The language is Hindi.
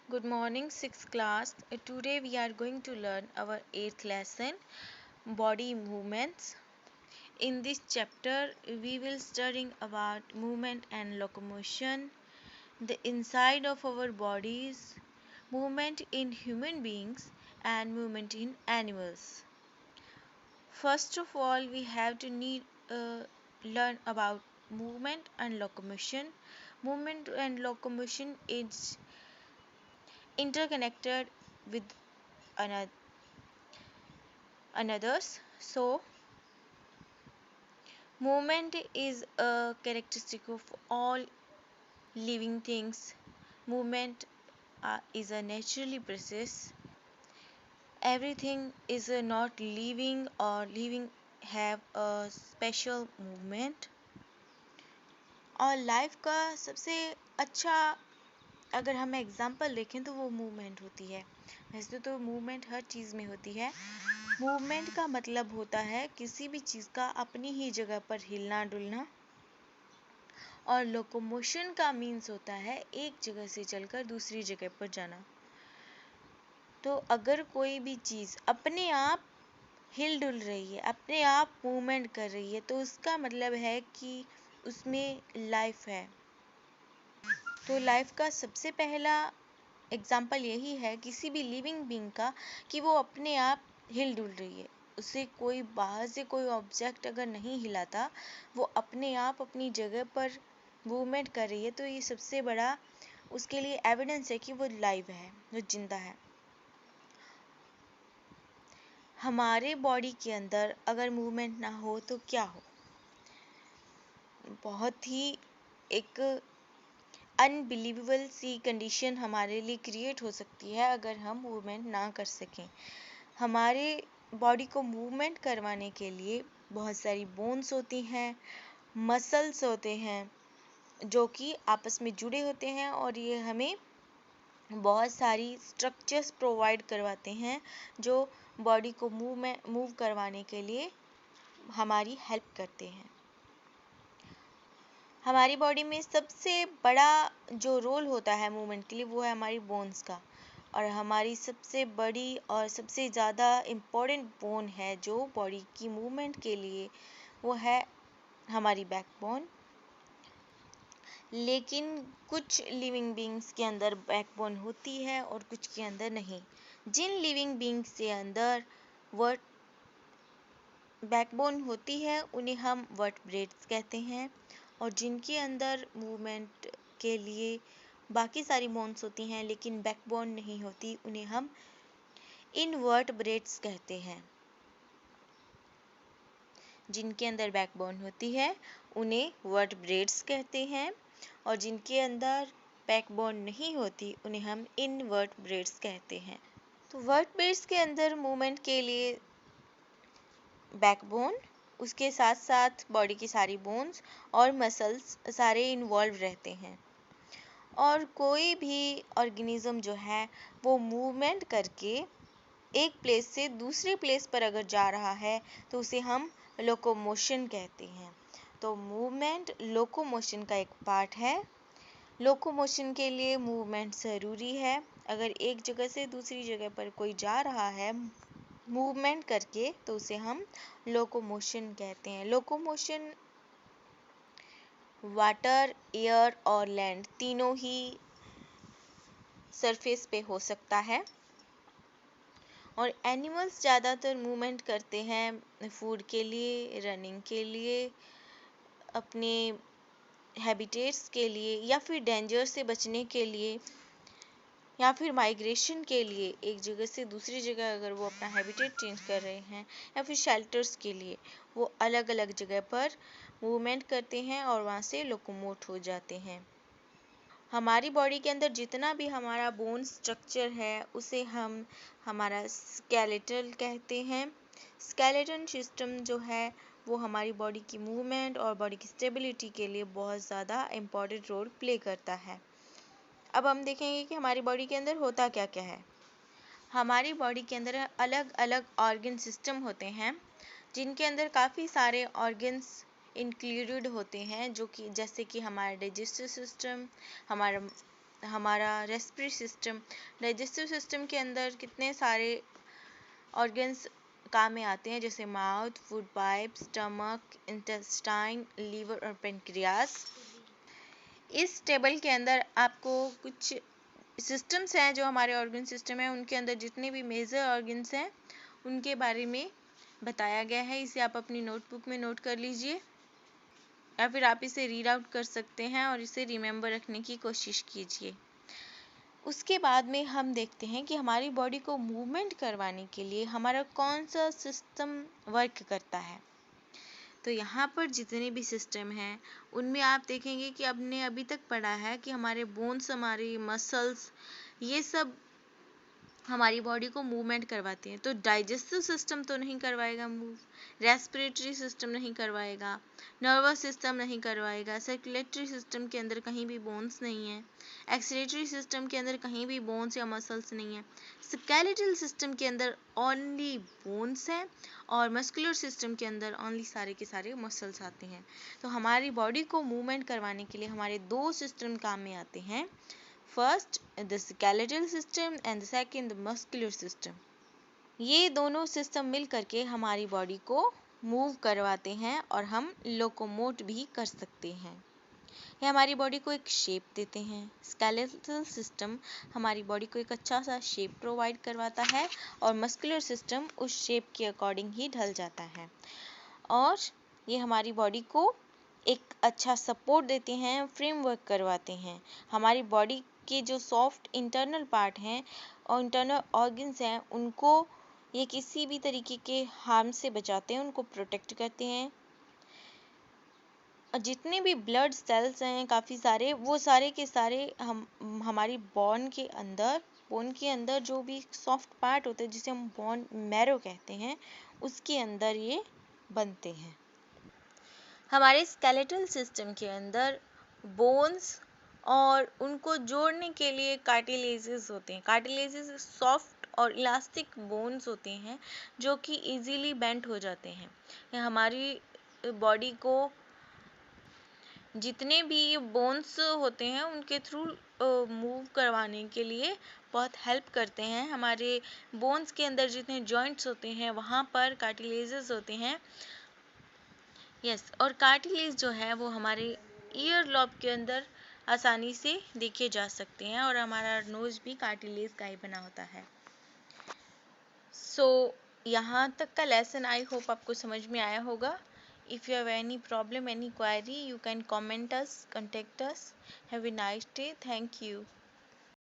Good morning, 6th class. Today we are going to learn our 8th lesson, body movements. In this chapter, we will studying about movement and locomotion, the inside of our bodies, movement in human beings, and movement in animals. First of all, we have to learn about movement and locomotion. Movement and locomotion is interconnected with another's. So, movement is a characteristic of all living things. Movement is a naturally process. Everything is not living or living have a special movement. और लाइफ का सबसे अच्छा अगर हम एग्जांपल देखें तो वो मूवमेंट होती है। वैसे तो मूवमेंट हर चीज़ में होती है। मूवमेंट का मतलब होता है किसी भी चीज़ का अपनी ही जगह पर हिलना डुलना, और लोकोमोशन का मीन्स होता है एक जगह से चलकर दूसरी जगह पर जाना। तो अगर कोई भी चीज़ अपने आप हिल डुल रही है, अपने आप मूवमेंट कर रही है, तो उसका मतलब है कि उसमें लाइफ है। तो लाइफ का सबसे पहला एग्जाम्पल यही है किसी भी लिविंग बीइंग का कि वो अपने आप हिल डुल रही है। उसे कोई बाहर से कोई ऑब्जेक्ट अगर नहीं हिलाता, वो अपने आप अपनी जगह पर मूवमेंट कर रही है, तो ये सबसे बड़ा उसके लिए एविडेंस है कि वो लाइव है, वो जिंदा है। हमारे बॉडी के अंदर अगर मूवमेंट ना हो तो क्या हो? बहुत ही एक अनबिलीवेबल सी कंडीशन हमारे लिए क्रिएट हो सकती है अगर हम मूवमेंट ना कर सकें। हमारे बॉडी को मूवमेंट करवाने के लिए बहुत सारी बोन्स होती हैं, मसल्स होते हैं जो कि आपस में जुड़े होते हैं, और ये हमें बहुत सारी स्ट्रक्चर्स प्रोवाइड करवाते हैं जो बॉडी को मूव करवाने के लिए हमारी हेल्प करते हैं। हमारी बॉडी में सबसे बड़ा जो रोल होता है मूवमेंट के लिए वो है हमारी बोन्स का, और हमारी सबसे बड़ी और सबसे ज़्यादा इम्पोर्टेंट बोन है जो बॉडी की मूवमेंट के लिए, वो है हमारी बैकबोन। लेकिन कुछ लिविंग बीइंग्स के अंदर बैकबोन होती है और कुछ के अंदर नहीं। जिन लिविंग बीइंग्स के अंदर वर्ट बैकबोन होती है उन्हें हम वर्टब्रेट्स कहते हैं, और जिनके अंदर मूवमेंट के लिए बाकी सारी बोन्स होती हैं लेकिन बैकबोन नहीं होती, उन्हें हम इनवर्टब्रेट्स कहते हैं। जिनके अंदर बैकबोन होती है उन्हें वर्टब्रेट्स कहते हैं, और जिनके अंदर बैकबोन नहीं होती उन्हें हम इनवर्टब्रेट्स कहते हैं। तो वर्टब्रेट्स के अंदर मूवमेंट के लिए बैकबोन, उसके साथ साथ बॉडी की सारी बोन्स और मसल्स सारे इन्वॉल्व रहते हैं। और कोई भी ऑर्गेनिज्म जो है वो मूवमेंट करके एक प्लेस से दूसरे प्लेस पर अगर जा रहा है तो उसे हम लोकोमोशन कहते हैं। तो मूवमेंट लोकोमोशन का एक पार्ट है। लोकोमोशन के लिए मूवमेंट ज़रूरी है। अगर एक जगह से दूसरी जगह पर कोई जा रहा है मूवमेंट करके तो उसे हम लोकोमोशन कहते हैं। लोकोमोशन वाटर, एयर और लैंड तीनों ही सरफेस पे हो सकता है। और एनिमल्स ज़्यादातर मूवमेंट करते हैं फूड के लिए, रनिंग के लिए, अपने हैबिटेट्स के लिए, या फिर डेंजर से बचने के लिए, या फिर माइग्रेशन के लिए। एक जगह से दूसरी जगह अगर वो अपना हैबिटेट चेंज कर रहे हैं, या फिर शेल्टर्स के लिए, वो अलग अलग जगह पर मूवमेंट करते हैं और वहाँ से लोकोमोट हो जाते हैं। हमारी बॉडी के अंदर जितना भी हमारा बोन स्ट्रक्चर है उसे हम हमारा स्केलेटल कहते हैं। स्केलेटन सिस्टम जो है वो हमारी बॉडी की मूवमेंट और बॉडी की स्टेबिलिटी के लिए बहुत ज़्यादा इम्पॉर्टेंट रोल प्ले करता है। अब हम देखेंगे कि हमारी बॉडी के अंदर होता क्या क्या है। हमारी बॉडी के अंदर अलग अलग ऑर्गन सिस्टम होते हैं, जिनके अंदर काफ़ी सारे ऑर्गन्स इंक्लूडेड होते हैं, जो कि जैसे कि हमारा डाइजेस्टिव सिस्टम, हमारा हमारा रेस्पिरेटरी सिस्टम, डाइजेस्टिव सिस्टम के अंदर कितने सारे ऑर्गन्स काम में आते हैं, जैसे mouth, food pipe, stomach, intestine, liver और पेनक्रियास। इस टेबल के अंदर आपको कुछ सिस्टम्स हैं जो हमारे ऑर्गन सिस्टम है, उनके अंदर जितने भी मेजर ऑर्गन्स हैं उनके बारे में बताया गया है। इसे आप अपनी नोटबुक में नोट कर लीजिए या फिर आप इसे रीड आउट कर सकते हैं और इसे रिमेंबर रखने की कोशिश कीजिए। उसके बाद में हम देखते हैं कि हमारी बॉडी को मूवमेंट करवाने के लिए हमारा कौन सा सिस्टम वर्क करता है। तो यहाँ पर जितने भी सिस्टम हैं उनमें आप देखेंगे कि आपने अभी तक पढ़ा है कि हमारे बोन्स, हमारी मसल्स, ये सब हमारी बॉडी को मूवमेंट करवाती हैं। तो डाइजेस्टिव सिस्टम तो नहीं करवाएगा मूव, रेस्पिरेटरी सिस्टम नहीं करवाएगा, नर्वस सिस्टम नहीं करवाएगा, सर्कुलेटरी सिस्टम के अंदर कहीं भी बोन्स नहीं है, एक्सक्रीटरी सिस्टम के अंदर कहीं भी बोन्स या मसल्स नहीं है, स्केलेटल सिस्टम के अंदर ओनली बोन्स हैं और मस्कुलर सिस्टम के अंदर ओनली सारे के सारे मसल्स आते हैं। तो हमारी बॉडी को मूवमेंट करवाने के लिए हमारे दो सिस्टम काम में आते हैं, first the skeletal system and the second the muscular system. ये दोनों सिस्टम मिल करके हमारी बॉडी को मूव करवाते हैं और हम लोकोमोट भी कर सकते हैं। ये हमारी बॉडी को एक शेप देते हैं। स्केलेटल सिस्टम हमारी बॉडी को एक अच्छा सा शेप प्रोवाइड करवाता है और मस्कुलर सिस्टम उस शेप के अकॉर्डिंग ही ढल जाता है और ये हमारी बॉडी को एक अच्छा सपोर्ट देते हैं, फ्रेमवर्क करवाते हैं। हमारी बॉडी के जो सॉफ्ट इंटरनल पार्ट हैं और इंटरनल ऑर्गन्स हैं उनको ये किसी भी तरीके के हार्म से बचाते हैं, उनको प्रोटेक्ट करते हैं। और जितने भी ब्लड सेल्स हैं काफ़ी सारे, वो सारे के सारे हमारी बोन के अंदर जो भी सॉफ्ट पार्ट होते हैं जिसे हम बोन मैरो कहते हैं, उसके अंदर ये बनते हैं। हमारे स्केलेटल सिस्टम के अंदर बोन्स और उनको जोड़ने के लिए कार्टिलेजेस होते हैं। कार्टिलेजेस सॉफ्ट और इलास्टिक बोन्स होते हैं जो कि इजीली बेंड हो जाते हैं। ये हमारी बॉडी को जितने भी बोन्स होते हैं उनके थ्रू मूव करवाने के लिए बहुत हेल्प करते हैं। हमारे बोन्स के अंदर जितने जॉइंट्स होते हैं वहाँ पर कार्टिलेजेस होते हैं। और कार्टिलेज जो है वो हमारे ईयर लॉब के अंदर आसानी से देखे जा सकते हैं और हमारा नोज भी कार्टिलेज का ही बना होता है। यहाँ तक का लेसन आई होप आपको समझ में आया होगा। If you have any problem, any query, you can comment us, contact us. Have a nice day. Thank you.